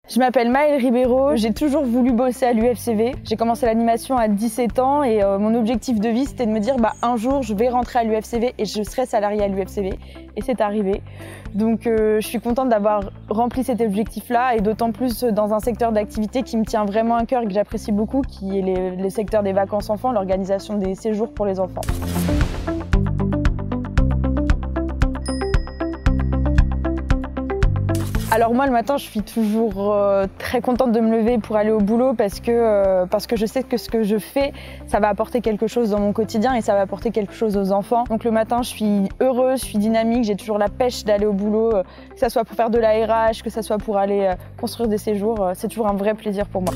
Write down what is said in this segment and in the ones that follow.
Je m'appelle Maëlle Ribeiro, j'ai toujours voulu bosser à l'UFCV. J'ai commencé l'animation à 17 ans et mon objectif de vie c'était de me dire un jour je vais rentrer à l'UFCV et je serai salariée à l'UFCV. Et c'est arrivé. Donc je suis contente d'avoir rempli cet objectif-là et d'autant plus dans un secteur d'activité qui me tient vraiment à cœur et que j'apprécie beaucoup, qui est le secteur des vacances enfants, l'organisation des séjours pour les enfants. Alors moi le matin je suis toujours très contente de me lever pour aller au boulot parce que je sais que ce que je fais ça va apporter quelque chose dans mon quotidien et ça va apporter quelque chose aux enfants. Donc le matin je suis heureuse, je suis dynamique, j'ai toujours la pêche d'aller au boulot, que ça soit pour faire de la RH, que ça soit pour aller construire des séjours, c'est toujours un vrai plaisir pour moi.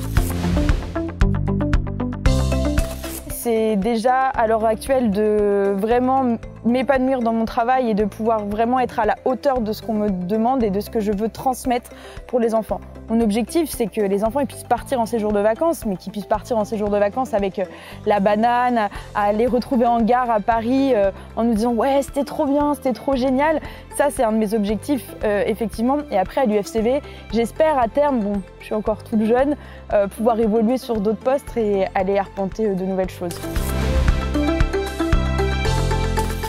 C'est déjà à l'heure actuelle de vraiment m'épanouir dans mon travail et de pouvoir vraiment être à la hauteur de ce qu'on me demande et de ce que je veux transmettre pour les enfants. Mon objectif, c'est que les enfants puissent partir en séjour de vacances, mais qu'ils puissent partir en séjour de vacances avec la banane, à les retrouver en gare à Paris en nous disant « ouais, c'était trop bien, c'était trop génial ». Ça, c'est un de mes objectifs, effectivement. Et après, à l'UFCV, j'espère à terme, bon, je suis encore toute jeune, pouvoir évoluer sur d'autres postes et aller arpenter de nouvelles choses.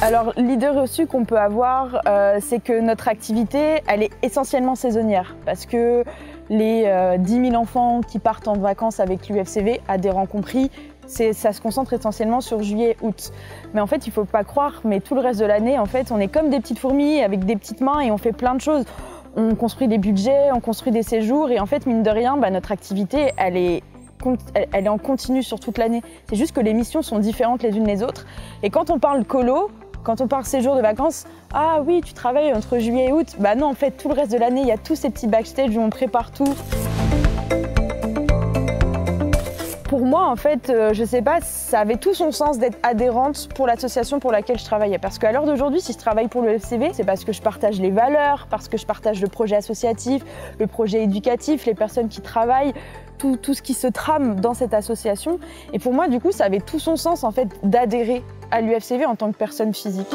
Alors l'idée reçue qu'on peut avoir, c'est que notre activité, elle est essentiellement saisonnière parce que les 10 000 enfants qui partent en vacances avec l'UFCV, adhérents compris, ça se concentre essentiellement sur juillet-août. Mais en fait, il ne faut pas croire, mais tout le reste de l'année, en fait, on est comme des petites fourmis avec des petites mains et on fait plein de choses. On construit des budgets, on construit des séjours et en fait, mine de rien, notre activité, elle est en continu sur toute l'année. C'est juste que les missions sont différentes les unes les autres. Et quand on parle colo, quand on parle séjour de vacances, ah oui, tu travailles entre juillet et août. Bah non, en fait, tout le reste de l'année, il y a tous ces petits backstage où on prépare tout. Pour moi, en fait, je sais pas, ça avait tout son sens d'être adhérente pour l'association pour laquelle je travaillais. Parce qu'à l'heure d'aujourd'hui, si je travaille pour le FCV, c'est parce que je partage les valeurs, parce que je partage le projet associatif, le projet éducatif, les personnes qui travaillent, tout ce qui se trame dans cette association. Et pour moi, du coup, ça avait tout son sens, en fait, d'adhérer à l'UFCV en tant que personne physique.